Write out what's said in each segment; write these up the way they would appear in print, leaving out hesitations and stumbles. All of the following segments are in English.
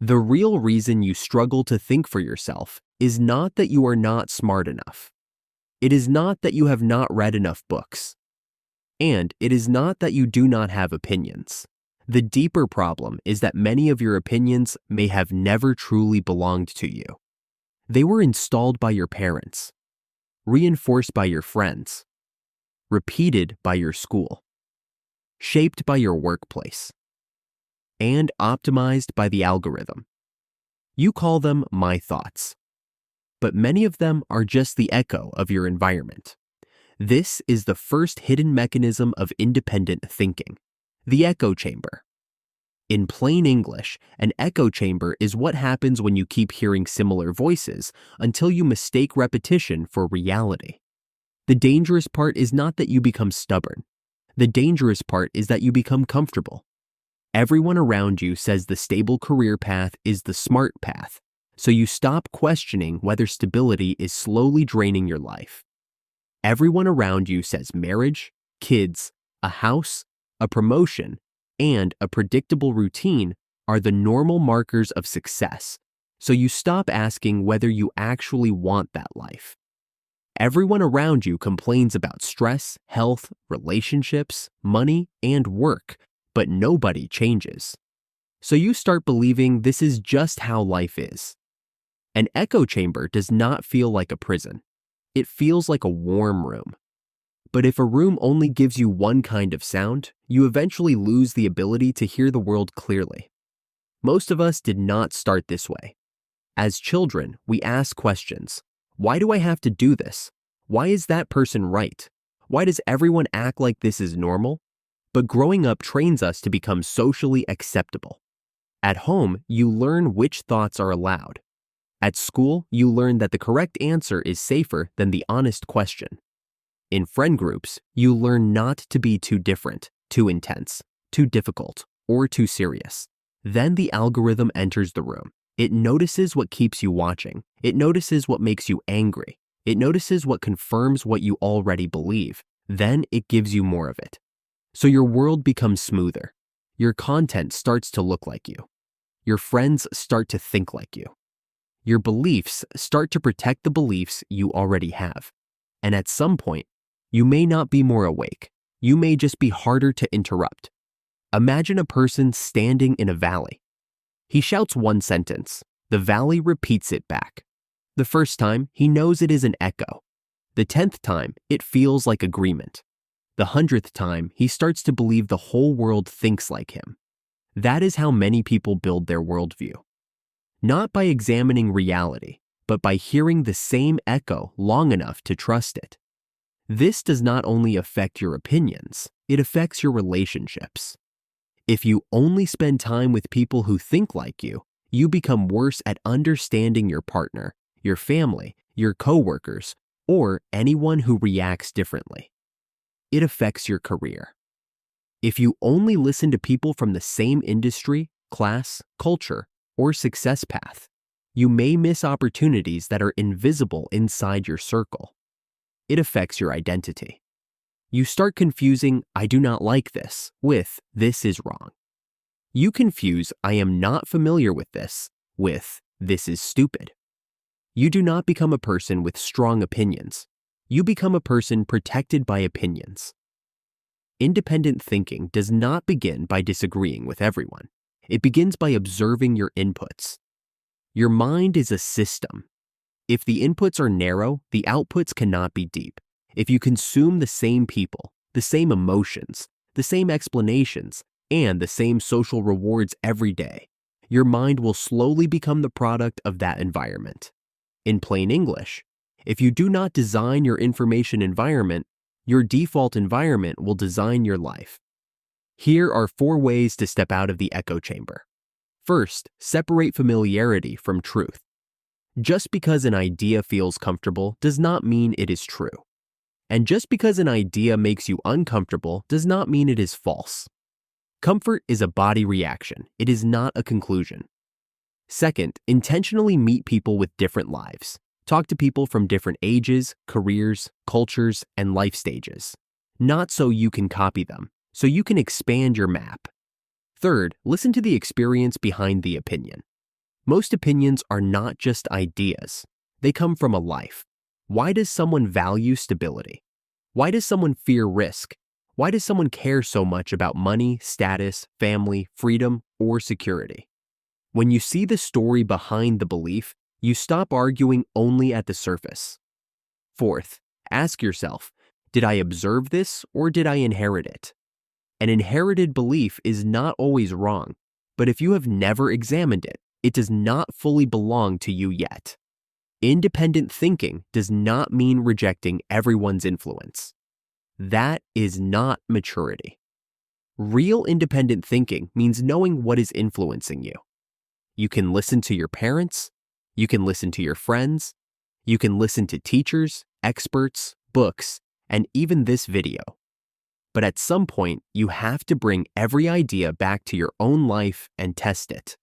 The real reason you struggle to think for yourself is not that you are not smart enough. It is not that you have not read enough books. And it is not that you do not have opinions. The deeper problem is that many of your opinions may have never truly belonged to you. They were installed by your parents, reinforced by your friends, repeated by your school, shaped by your workplace, and optimized by the algorithm. You call them my thoughts, but many of them are just the echo of your environment. This is the first hidden mechanism of independent thinking, the echo chamber. In plain English, an echo chamber is what happens when you keep hearing similar voices until you mistake repetition for reality. The dangerous part is not that you become stubborn. The dangerous part is that you become comfortable. Everyone around you says the stable career path is the smart path, so you stop questioning whether stability is slowly draining your life. Everyone around you says marriage, kids, a house, a promotion, and a predictable routine are the normal markers of success, so you stop asking whether you actually want that life. Everyone around you complains about stress, health, relationships, money, and work, but nobody changes. So you start believing this is just how life is. An echo chamber does not feel like a prison. It feels like a warm room. But if a room only gives you one kind of sound, you eventually lose the ability to hear the world clearly. Most of us did not start this way. As children, we ask questions. Why do I have to do this? Why is that person right? Why does everyone act like this is normal? But growing up trains us to become socially acceptable. At home, you learn which thoughts are allowed. At school, you learn that the correct answer is safer than the honest question. In friend groups, you learn not to be too different, too intense, too difficult, or too serious. Then the algorithm enters the room. It notices what keeps you watching. It notices what makes you angry. It notices what confirms what you already believe. Then it gives you more of it. So your world becomes smoother. Your content starts to look like you. Your friends start to think like you. Your beliefs start to protect the beliefs you already have. And at some point, you may not be more awake. You may just be harder to interrupt. Imagine a person standing in a valley. He shouts one sentence. The valley repeats it back. The first time, he knows it is an echo. The 10th time, it feels like agreement. The 100th time, he starts to believe the whole world thinks like him. That is how many people build their worldview. Not by examining reality, but by hearing the same echo long enough to trust it. This does not only affect your opinions, it affects your relationships. If you only spend time with people who think like you become worse at understanding your partner, your family, your coworkers, or anyone who reacts differently. It affects your career. If you only listen to people from the same industry, class, culture, or success path, you may miss opportunities that are invisible inside your circle. It affects your identity. You start confusing "I do not like this" with "this is wrong." You confuse "I am not familiar with this" with "this is stupid." You do not become a person with strong opinions. You become a person protected by opinions. Independent thinking does not begin by disagreeing with everyone. It begins by observing your inputs. Your mind is a system. If the inputs are narrow, the outputs cannot be deep. If you consume the same people, the same emotions, the same explanations, and the same social rewards every day, your mind will slowly become the product of that environment. In plain English, if you do not design your information environment, your default environment will design your life. Here are 4 ways to step out of the echo chamber. First, separate familiarity from truth. Just because an idea feels comfortable does not mean it is true. And just because an idea makes you uncomfortable does not mean it is false. Comfort is a body reaction. It is not a conclusion. Second, intentionally meet people with different lives. Talk to people from different ages, careers, cultures, and life stages. Not so you can copy them, so you can expand your map. Third, listen to the experience behind the opinion. Most opinions are not just ideas. They come from a life. Why does someone value stability? Why does someone fear risk? Why does someone care so much about money, status, family, freedom, or security? When you see the story behind the belief, you stop arguing only at the surface. Fourth, ask yourself, did I observe this or did I inherit it? An inherited belief is not always wrong, but if you have never examined it, it does not fully belong to you yet. Independent thinking does not mean rejecting everyone's influence. That is not maturity. Real independent thinking means knowing what is influencing you. You can listen to your parents, you can listen to your friends, you can listen to teachers, experts, books, and even this video. But at some point, you have to bring every idea back to your own life and test it.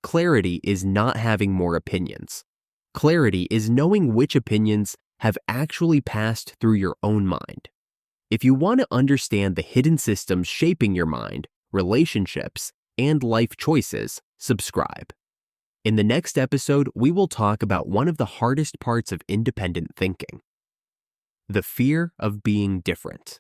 Clarity is not having more opinions. Clarity is knowing which opinions have actually passed through your own mind. If you want to understand the hidden systems shaping your mind, relationships, and life choices, subscribe. In the next episode, we will talk about one of the hardest parts of independent thinking: the fear of being different.